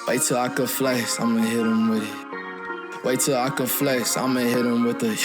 Wait till I can flex, I'ma hit him with it. Wait till I can flex, I'ma hit him with the.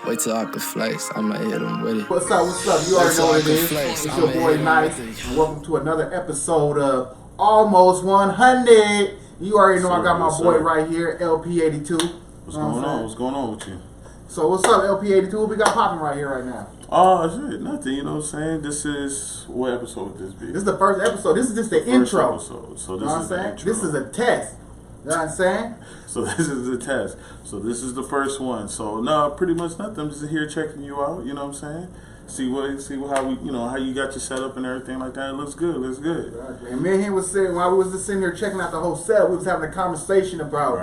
Wait till I can flex, I'ma hit him with it. What's up? What's up? You already know what it is. It's your boy Nice, and welcome to another episode of Almost 100. You already know I got my boy right here, LP82. What's going on? What's going on with you? So what's up, LP82? What we got popping right here right now? Oh, shit, nothing. You know what I'm saying? This is what episode would this be? This is the first episode. This is just the intro. Episode. So this you know what I'm saying? This is a test. You know what I'm saying? So this is a test. So this is the first one. So no, pretty much nothing. I'm just here checking you out. You know what I'm saying? See how we, how you got your setup and everything like that. It looks good. Looks good. Exactly. And me and him was sitting while we was just sitting here checking out the whole setup. We was having a conversation about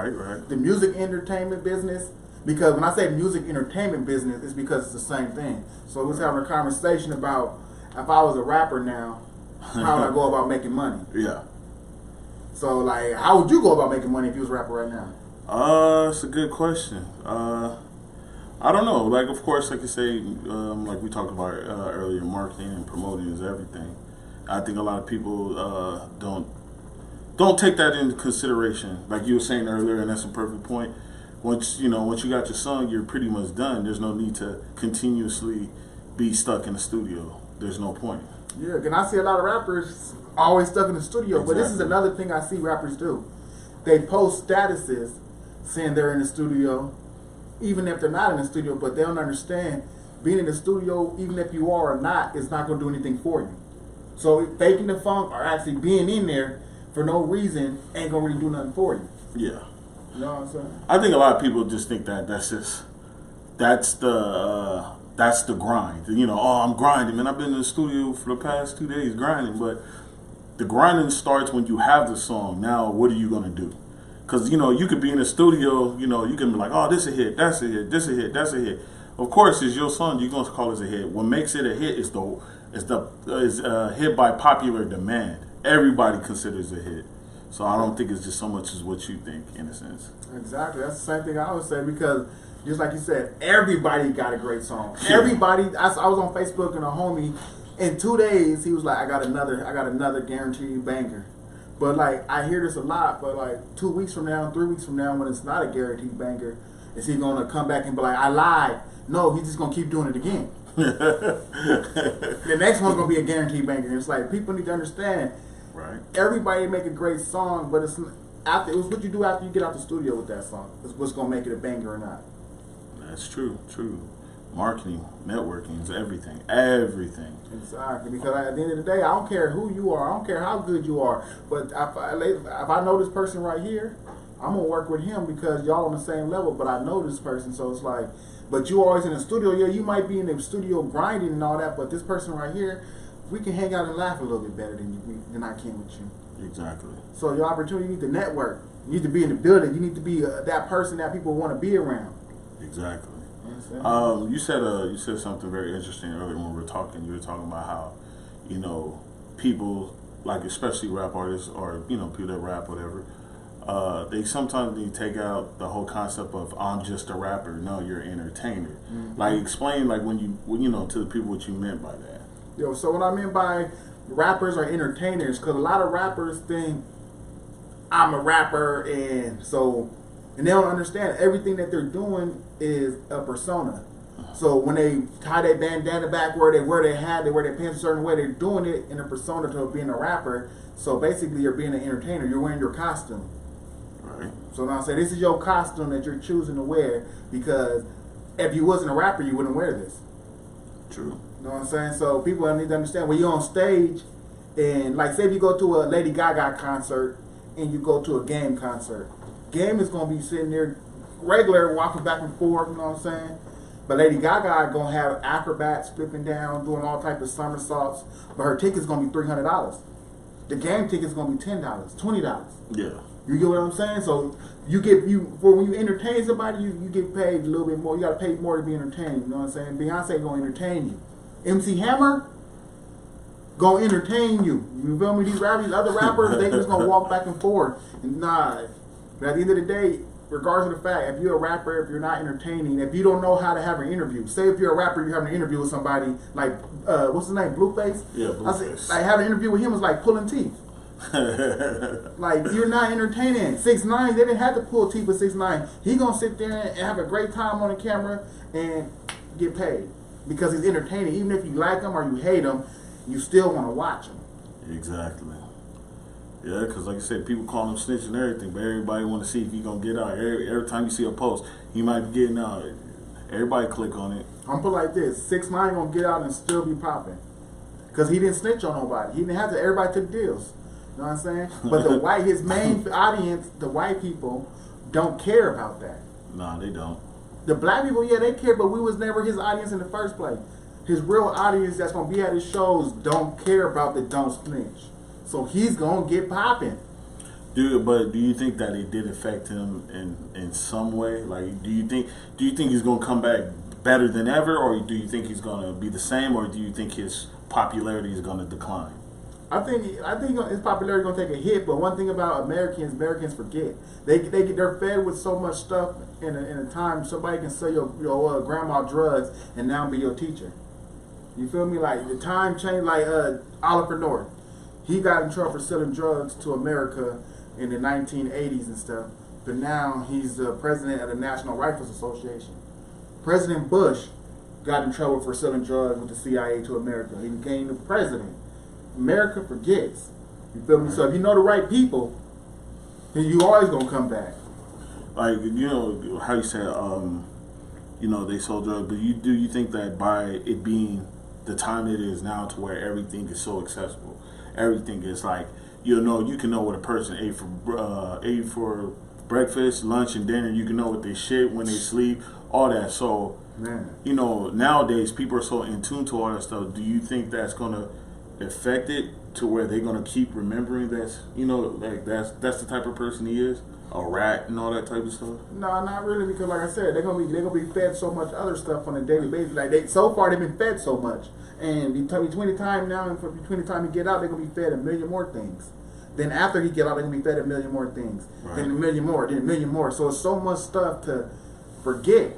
the music entertainment business. Because when I say music entertainment business, it's because it's the same thing. So we was having a conversation about if I was a rapper now, how would I go about making money? Yeah. So like, how would you go about making money if you was a rapper right now? It's a good question. I don't know. Like, of course, like you say, like we talked about earlier, marketing and promoting is everything. I think a lot of people don't take that into consideration. Like you were saying earlier, and that's a perfect point. Once you got your song, you're pretty much done. There's no need to continuously be stuck in the studio. There's no point. Yeah, and I see a lot of rappers always stuck in the studio. Exactly. But this is another thing I see rappers do. They post statuses saying they're in the studio, even if they're not in the studio, but they don't understand being in the studio, even if you are or not, is not going to do anything for you. So faking the funk or actually being in there for no reason ain't going to really do nothing for you. Yeah. You know what I'm saying? I think a lot of people just think that's the grind. I'm grinding, man. I've been in the studio for the past 2 days grinding, but the grinding starts when you have the song. Now, what are you gonna do? Because you could be in the studio. You can be like, oh, this a hit, that's a hit, this a hit, that's a hit. Of course, it's your song. You're gonna call it a hit. What makes it a hit is hit by popular demand. Everybody considers it a hit. So I don't think it's just so much as what you think, in a sense. Exactly. That's the same thing I would say because, just like you said, everybody got a great song. Everybody. I was on Facebook and a homie, in 2 days he was like, I got another guaranteed banger. But like I hear this a lot. But like 2 weeks from now, 3 weeks from now, when it's not a guaranteed banger, is he gonna come back and be like, I lied? No, he's just gonna keep doing it again. The next one's gonna be a guaranteed banger. It's like people need to understand. Right. Everybody make a great song, but it's what you do after you get out the studio with that song. It's what's gonna make it a banger or not. That's true. Marketing, networking is everything. Everything. Exactly. Because at the end of the day, I don't care who you are. I don't care how good you are. But if I know this person right here, I'm gonna work with him because y'all on the same level. But I know this person, so it's like. But you always in the studio. Yeah, you might be in the studio grinding and all that. But this person right here, we can hang out and laugh a little bit better than I can with you. Exactly. So your opportunity, you need to network. You need to be in the building. You need to be that person that people want to be around. Exactly. You said something very interesting earlier when we were talking. You were talking about how, people, like especially rap artists or, people that rap, whatever, they sometimes need to take out the whole concept of I'm just a rapper. No, you're an entertainer. Mm-hmm. Like explain when to the people what you meant by that. So what I mean by rappers are entertainers, because a lot of rappers think I'm a rapper, and they don't understand everything that they're doing is a persona. So when they tie their bandana back where they wear their hat, they wear their pants a certain way, they're doing it in a persona to being a rapper. So basically you're being an entertainer. You're wearing your costume. Right. So now I say this is your costume that you're choosing to wear, because if you wasn't a rapper, you wouldn't wear this. True. You know what I'm saying? So people need to understand when you're on stage, and like say if you go to a Lady Gaga concert and you go to a Game concert, Game is gonna be sitting there regular, walking back and forth. You know what I'm saying? But Lady Gaga gonna have acrobats flipping down, doing all type of somersaults. But her ticket's gonna be $300. The Game ticket's gonna be $10, $20. Yeah. You get what I'm saying? So when you entertain somebody, you get paid a little bit more. You gotta pay more to be entertained. You know what I'm saying? Beyonce gonna entertain you. MC Hammer gonna entertain you. You feel me? These other rappers, they just gonna walk back and forth. And but at the end of the day, regardless of the fact, if you're a rapper, if you're not entertaining, if you don't know how to have an interview, say if you're a rapper, you're having an interview with somebody like what's his name, Blueface. Yeah, Blueface. I say, like having an interview with him is like pulling teeth. Like, you're not entertaining. 6ix9ine, they didn't have to pull teeth with 6ix9ine. He gonna sit there and have a great time on the camera and get paid because he's entertaining. Even if you like him or you hate him, you still want to watch him. Exactly. Yeah, because like I said, people call him snitch and everything, but everybody want to see if he gonna get out. Every time you see a post, he might be getting out. Everybody click on it. I'm put like this: 6ix9ine gonna get out and still be popping because he didn't snitch on nobody. He didn't have to. Everybody took deals. You know what I'm saying? But his main audience, the white people, don't care about that. Nah, they don't. The black people, yeah, they care, but we was never his audience in the first place. His real audience that's gonna be at his shows don't care about the don't snitch. So he's gonna get popping. But do you think that it did affect him in some way? Like, do you think he's gonna come back better than ever, or do you think he's gonna be the same, or do you think his popularity is gonna decline? I think his popularity gonna take a hit. But one thing about Americans forget. They're fed with so much stuff in a time. Somebody can sell your grandma drugs and now be your teacher. You feel me? Like the time changed. Like Oliver North, he got in trouble for selling drugs to America in the 1980s and stuff. But now he's the president of the National Rifles Association. President Bush got in trouble for selling drugs with the CIA to America. He became the president. America forgets. You feel me? So if you know the right people, then you always gonna come back. Like, you know how you said, they sold drugs, but you think that by it being the time it is now, to where everything is so accessible, everything is like, you can know what a person ate for breakfast, lunch, and dinner. You can know what they shit when they sleep, all that. So, Man. Nowadays people are so in tune to all that stuff. Do you think that's gonna affect it to where they're gonna keep remembering that's the type of person he is, a rat and all that type of stuff? No, not really, because like I said, they're gonna be fed so much other stuff on a daily basis. Like so far they've been fed so much, and between the time now and between the time he get out, they're gonna be fed a million more things. Then after he get out, they're gonna be fed a million more things. Right. Then a million more, then a million more. So it's so much stuff to forget.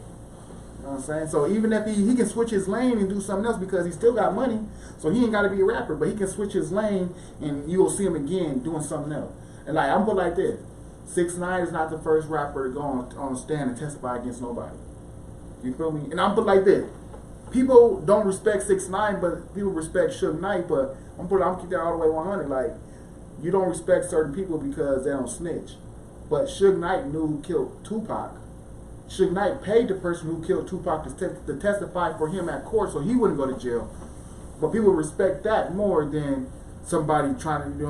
You know what I'm saying? So even if he can switch his lane and do something else because he still got money, so he ain't got to be a rapper, but he can switch his lane and you'll see him again doing something else. And like, I'm put like this: 6ix9ine is not the first rapper to go on stand and testify against nobody. You feel me? And I'm put like this: people don't respect 6ix9ine, but people respect Suge Knight. But I'm keep that all the way 100. Like, you don't respect certain people because they don't snitch. But Suge Knight knew who killed Tupac. Suge Knight paid the person who killed Tupac to testify for him at court so he wouldn't go to jail. But people respect that more than somebody trying to,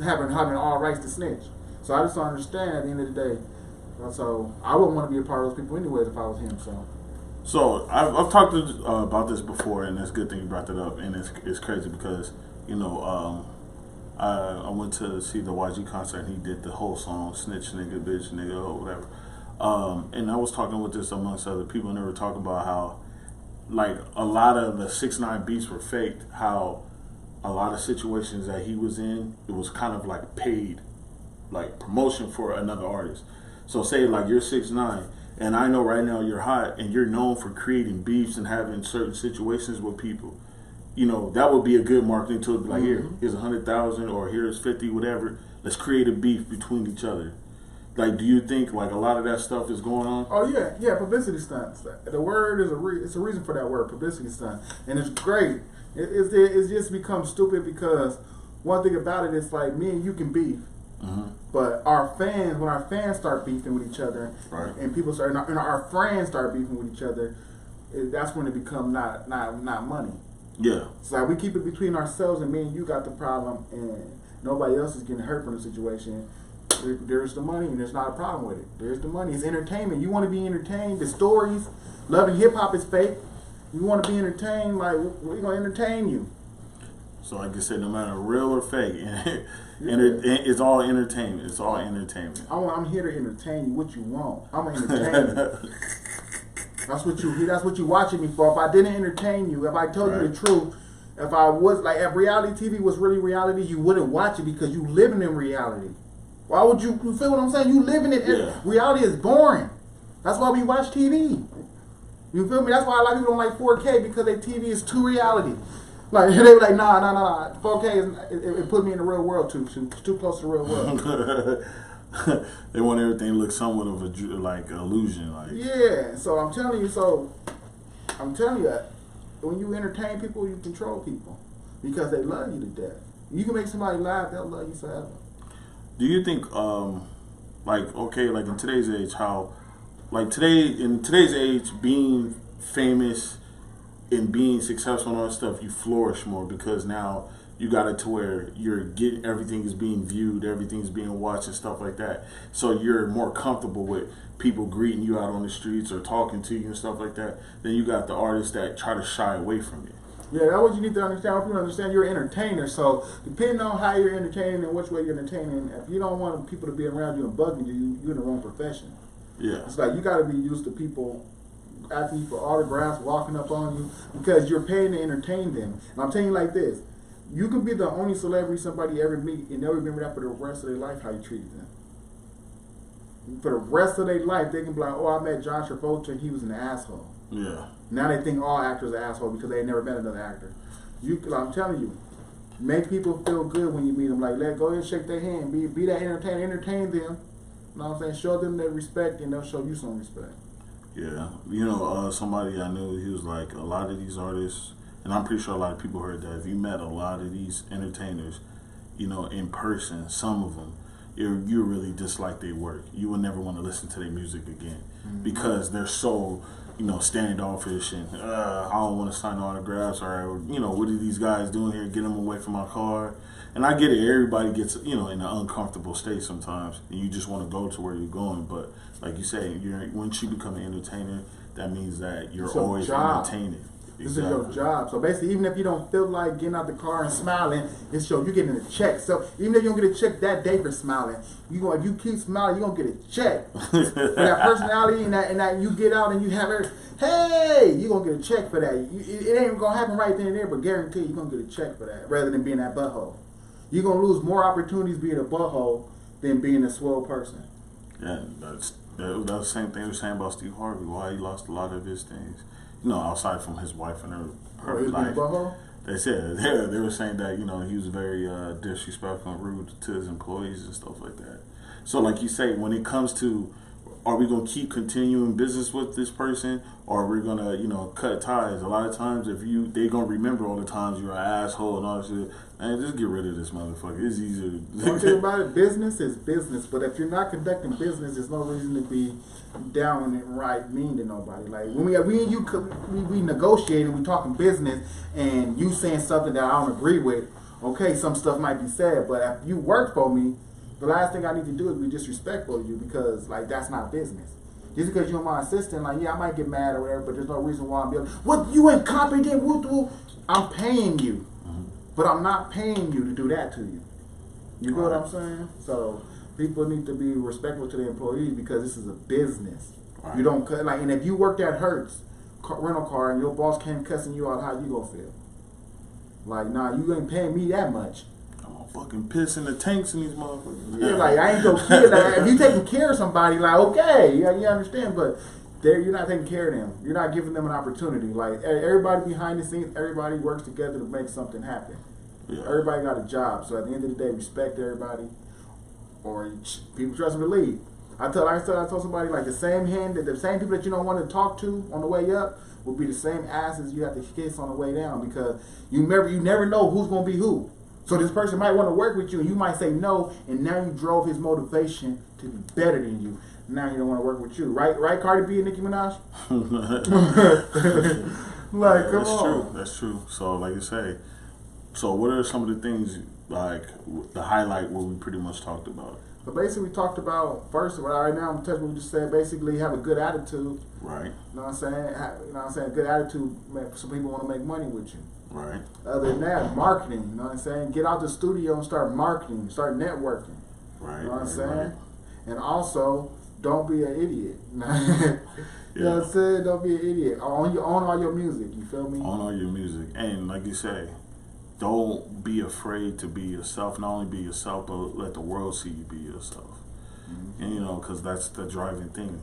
having all rights to snitch. So I just don't understand at the end of the day. So I wouldn't want to be a part of those people anyways if I was him. So I've talked about this before, and it's a good thing you brought that up. And it's crazy because, I went to see the YG concert and he did the whole song, snitch nigga, bitch nigga, or whatever. And I was talking with this amongst other people, and they were talking about how, like, a lot of the 6ix9ine beats were faked. How a lot of situations that he was in, it was kind of like paid, like promotion for another artist. So say like you're 6ix9ine, and I know right now you're hot, and you're known for creating beefs and having certain situations with people. That would be a good marketing tool. Like, here's 100,000, or here's 50, whatever. Let's create a beef between each other. Like, do you think like a lot of that stuff is going on? Oh yeah, publicity stunts. The word is it's a reason for that word, publicity stunt, and it's great. It's just become stupid because one thing about it is like me and you can beef, but when our fans start beefing with each other, right, and our friends start beefing with each other, that's when it becomes not money. Yeah. It's like we keep it between ourselves, and me and you got the problem, and nobody else is getting hurt from the situation. There's the money, and there's not a problem with it. There's the money. It's entertainment. You want to be entertained. The stories, loving hip hop is fake. You want to be entertained, like, we're going to entertain you. So like I said, no matter real or fake, it's all entertainment. It's all entertainment. I'm here to entertain you. What you want? I'm going to entertain you. That's what you watching me for. If I didn't entertain you, if I told you the truth, if I was, like, if reality TV was really reality, you wouldn't watch it because you living in reality. Why would you feel what I'm saying? You living in it. Yeah. Reality is boring. That's why we watch TV. You feel me? That's why a lot of people don't like 4K, because their TV is too reality. Like they were like, nah. 4K it put me in the real world too close to the real world. They want everything to look somewhat of a like illusion, like yeah. So I'm telling you, when you entertain people, you control people because they love you to death. You can make somebody laugh, they'll love you forever. Do you think, like, okay, like in today's age, how, like in today's age, being famous and being successful and all that stuff, you flourish more because now you got it to where everything is being viewed, everything's being watched and stuff like that. So you're more comfortable with people greeting you out on the streets or talking to you and stuff like that. Then you got the artists that try to shy away from it. Yeah, that's what you need to understand. If you understand, you're an entertainer. So depending on how you're entertaining and which way you're entertaining, if you don't want people to be around you and bugging you, you're in the wrong profession. Yeah. It's like you got to be used to people asking you for autographs, walking up on you, because you're paying to entertain them. And I'm telling you like this, you can be the only celebrity somebody ever meet and they'll remember that for the rest of their life, how you treated them. For the rest of their life, they can be like, oh, I met John Travolta and he was an asshole. Yeah. Now they think all actors are assholes because they ain't never met another actor. I'm telling you, make people feel good when you meet them. Like, go ahead and shake their hand. Be that entertainer. Entertain them. You know what I'm saying? Show them that respect and they'll show you some respect. Yeah. You know, somebody I knew, he was like, a lot of these artists, and I'm pretty sure a lot of people heard that, if you met a lot of these entertainers, you know, in person, some of them, you really dislike their work. You will never want to listen to their music again because they're so, you know, standoffish and I don't want to sign autographs or, you know, what are these guys doing here? Get them away from my car. And I get it. Everybody gets, you know, in an uncomfortable state sometimes. And you just want to go to where you're going. But like you say, once you become an entertainer, that means that you're always entertaining. This is your job. So basically, even if you don't feel like getting out the car and smiling, you're getting a check. So even if you don't get a check that day for smiling, if you keep smiling, you're gonna get a check. For that personality and that you get out and you have hey, you're gonna get a check for that. It ain't gonna happen right then and there, but guarantee you're gonna get a check for that rather than being that butthole. You're gonna lose more opportunities being a butthole than being a swell person. Yeah, that's the same thing they were saying about Steve Harvey. Why he lost a lot of his things. You know, outside from his wife and her life. They said they were saying that, you know, he was very disrespectful and rude to his employees and stuff like that. So like you say, when it comes to, are we going to keep continuing business with this person or are we going to, you know, cut ties? A lot of times they're going to remember all the times you're an asshole and all that shit. Man, just get rid of this motherfucker. It's easier to one thing about it, business is business, but if you're not conducting business, there's no reason to be down and right mean to nobody. Like when we negotiate and we talking business and you saying something that I don't agree with, okay, some stuff might be said, but if you work for me, the last thing I need to do is be disrespectful to you because like that's not business. Just because you're my assistant, like yeah, I might get mad or whatever, but there's no reason why I'm be like, what, you incompetent, woo. I'm paying you. But I'm not paying you to do that to you. You know what I'm saying? So people need to be respectful to their employees because this is a business. Right. You don't like, and if you worked at Hertz rental car and your boss came cussing you out, how you gonna feel? Like, nah, you ain't paying me that much. I'm gonna fucking piss in the tanks in these motherfuckers. Yeah, like I ain't gonna care. Like, if you taking care of somebody, like okay, yeah, you understand, but. You're not taking care of them. You're not giving them an opportunity. Like everybody behind the scenes, everybody works together to make something happen. Yeah. Everybody got a job. So at the end of the day, respect everybody, or people trust and believe. I told somebody like the same people that you don't want to talk to on the way up will be the same asses you have to kiss on the way down because you never know who's gonna be who. So this person might want to work with you, and you might say no, and now you drove his motivation to be better than you. Now he don't want to work with you, right? Cardi B and Nicki Minaj. Like, come on. That's true. So, like you say, so what are some of the things like the highlight what we pretty much talked about? So basically, we talked about first. Right now, I'm touching what we just said. Basically, have a good attitude. Right. You know what I'm saying? You know what I'm saying? Good attitude. Some people want to make money with you. Right. Other than that, marketing. You know what I'm saying? Get out the studio and start marketing. Start networking. Right. You know what I'm saying? Right. And also, don't be an idiot. You know what I'm saying? Don't be an idiot. Own all your music. You feel me? Own all your music. And like you say, don't be afraid to be yourself. Not only be yourself, but let the world see you be yourself. Mm-hmm. And, you know, because that's the driving thing.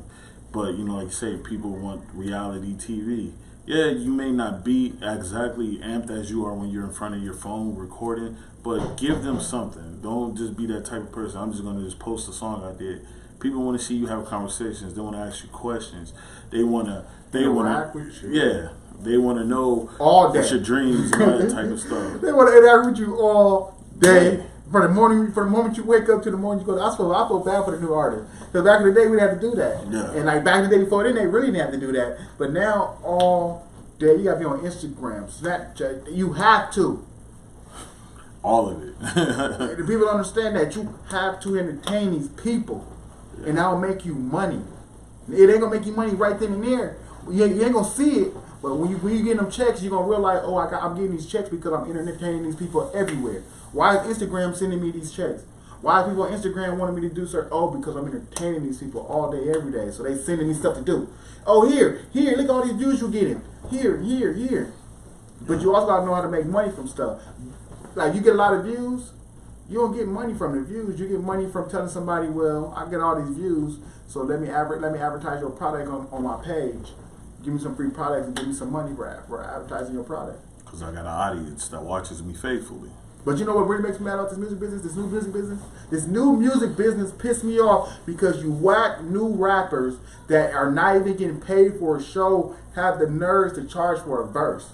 But, you know, like you say, people want reality TV. yeah, you may not be exactly amped as you are when you're in front of your phone recording, but give them something. Don't just be that type of person. I'm just going to just post a song I did. People want to see you have conversations. They want to ask you questions. They want to. They want to. Yeah. They want to know all day. What's your dreams and all that type of stuff. They want to interact with you all day. From the moment you wake up to the moment you go. I feel bad for the new artists. Because back in the day we had to do that. Yeah. And like back in the day before then they really didn't have to do that. But now all day you got to be on Instagram, Snapchat. You have to. All of it. The people understand that you have to entertain these people, and that'll make you money. It ain't gonna make you money right then and there. You ain't gonna see it, but when you get them checks, you're gonna realize, oh, I'm getting these checks because I'm entertaining these people everywhere. Why is Instagram sending me these checks? Why are people on Instagram wanting me to do certain? Oh, because I'm entertaining these people all day, every day. So they sending me stuff to do. Oh, here, look at all these views you're getting. Here. But you also gotta know how to make money from stuff. Like you get a lot of views, you don't get money from the views. You get money from telling somebody, well, I get all these views, so let me advertise your product on my page. Give me some free products and give me some money for advertising your product. Because I got an audience that watches me faithfully. But you know what really makes me mad about this music business? This new music business pissed me off because you whack new rappers that are not even getting paid for a show have the nerves to charge for a verse.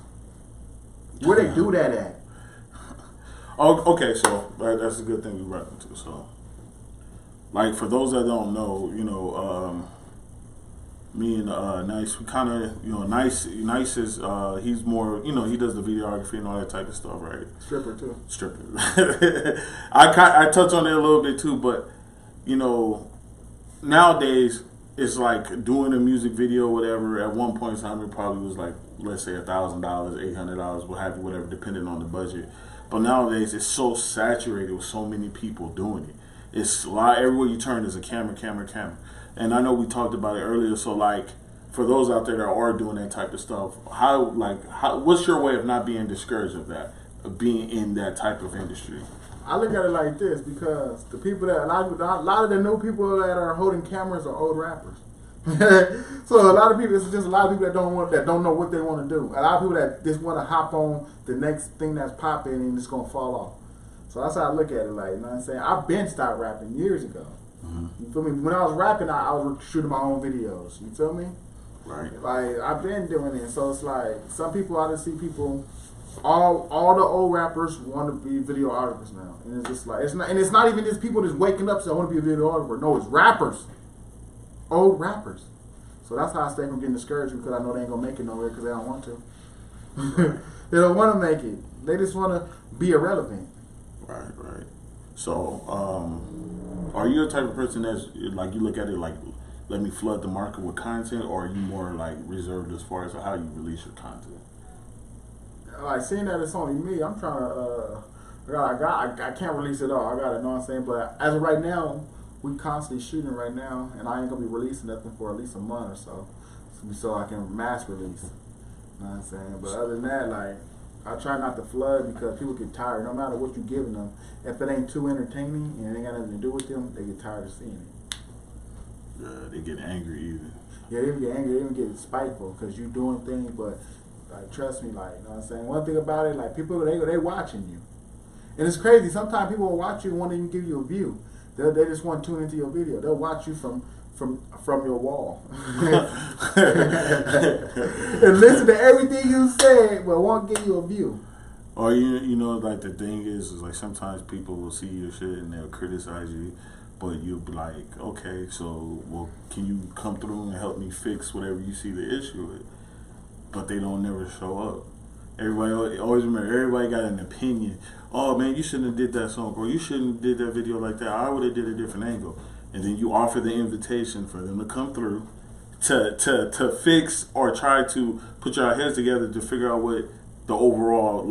Where they do that at? Oh, okay, so that's a good thing we run into. So, like for those that don't know, me and Nice, we kind of, Nice is he's more, he does the videography and all that type of stuff, right? Stripper too. Stripper. I touch on it a little bit too, but nowadays it's like doing a music video, whatever. At one point in time, it probably was like, let's say $1,000, $800, what have you, whatever, depending on the budget. But nowadays, it's so saturated with so many people doing it. It's everywhere you turn, there's a camera. And I know we talked about it earlier. So, like, for those out there that are doing that type of stuff, what's your way of not being discouraged of that, of being in that type of industry? I look at it like this because the people a lot of the new people that are holding cameras are old rappers. So a lot of people, it's just a lot of people that don't know what they want to do. A lot of people that just want to hop on the next thing that's popping and it's gonna fall off. So that's how I look at it. Like, you know what I'm saying? I've been stopped rapping years ago. Mm-hmm. You feel me? When I was rapping, I was shooting my own videos. You feel me? Right. Like I've been doing it. So it's like some people, I just see people. All the old rappers want to be videographers now, and it's just like it's not even just people just waking up saying I want to be a videographer. No, it's rappers. Old rappers. So that's how I stay from getting discouraged because I know they ain't gonna make it nowhere because they don't want to. They don't want to make it. They just want to be irrelevant. Right. So, are you the type of person that's like you look at it like, let me flood the market with content, or are you more like reserved as far as how you release your content? Like seeing that it's only me, I'm trying to. I can't release it all. I got it. Know what I'm saying? But as of right now, we constantly shooting right now, and I ain't gonna be releasing nothing for at least a month or so I can mass release. You know what I'm saying? But other than that, like, I try not to flood because people get tired. No matter what you're giving them, if it ain't too entertaining and it ain't got nothing to do with them, they get tired of seeing it. Yeah, they get angry even. Yeah, they get angry. They even get spiteful because you doing things, but like, trust me, like, you know what I'm saying? One thing about it, like, people, they watching you. And it's crazy. Sometimes people will watch you and won't even give you a view. They just want to tune into your video. They'll watch you from your wall. And listen to everything you said, but won't give you a view. Or, like, the thing is like, sometimes people will see your shit and they'll criticize you, but you'll be like, okay, so, well, can you come through and help me fix whatever you see the issue with? But they don't never show up. Everybody always remember. Everybody got an opinion. Oh man, you shouldn't have did that song, or you shouldn't have did that video like that. I would have did a different angle. And then you offer the invitation for them to come through, to fix or try to put your heads together to figure out what the overall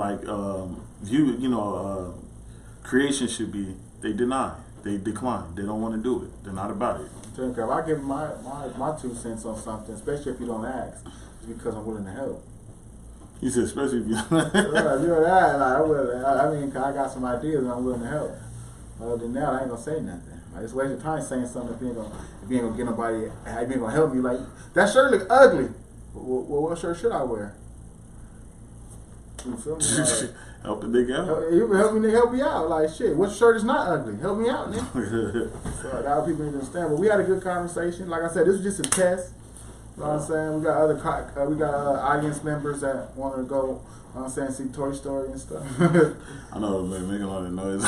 creation should be. They deny. They decline. They don't want to do it. They're not about it. If I give my 2 cents on something, especially if you don't ask, it's because I'm willing to help. You said especially if you don't ask. I got some ideas and I'm willing to help. Other than that, I ain't gonna say nothing. Like, it's wasting time saying something if you ain't gonna get nobody, if you ain't gonna help me. Like, that shirt look ugly. What shirt should I wear? You feel me? Like, Help the nigga out. help me out. Like shit, what shirt is not ugly? Help me out, nigga. So that people need to understand. But we had a good conversation. Like I said, this was just a test. You know what I'm saying? We got other audience members that want to go. You know what I'm saying, see Toy Story and stuff. I know, man, making a lot of noise.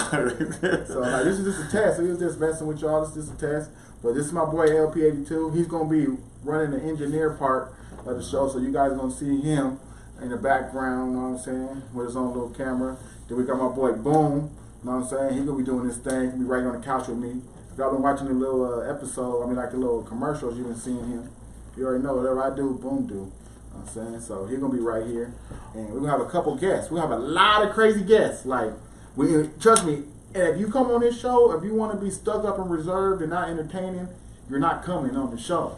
So like, this is just a test. So he was just messing with y'all. This is just a test. But this is my boy LP82. He's gonna be running the engineer part of the show. So you guys gonna see him in the background, you know what I'm saying, with his own little camera. Then we got my boy Boom, you know what I'm saying, he's gonna be doing this thing, he'll be right on the couch with me. If y'all been watching the little episode, like the little commercials, you've been seeing him. You already know whatever I do, Boom do. You know what I'm saying? So he's gonna be right here. And we're gonna have a couple guests. We're gonna have a lot of crazy guests. Like, trust me, if you come on this show, if you wanna be stuck up and reserved and not entertaining, you're not coming on the show.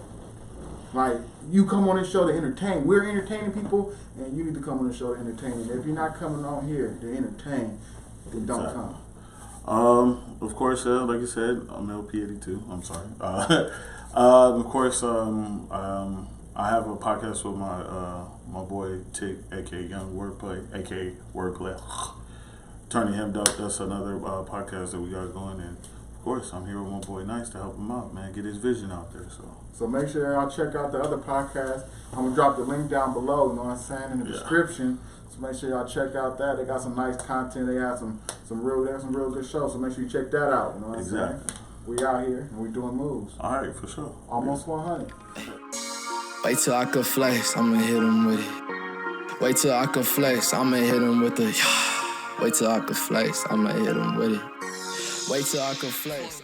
Like, you come on this show to entertain. We're entertaining people, and you need to come on the show to entertain. And if you're not coming on here to entertain, then don't come. Of course, like you said, I'm LP82. I'm sorry. Of course, I have a podcast with my boy Tick, aka Young Wordplay, aka Wordplay. Turning him up. That's another podcast that we got going. And of course, I'm here with my boy Nice to help him out, man, get his vision out there. So make sure y'all check out the other podcast. I'm gonna drop the link down below, you know what I'm saying, in the description. So make sure y'all check out that. They got some nice content. They have some real good shows. So make sure you check that out. You know what I'm saying? We out here and we doing moves. All right, for sure. Almost 100. Wait till I can flex, I'ma hit him with it. Wait till I can flex, I'ma hit him with the. Wait till I can flex, I'ma hit him with it. Wait till I can flex.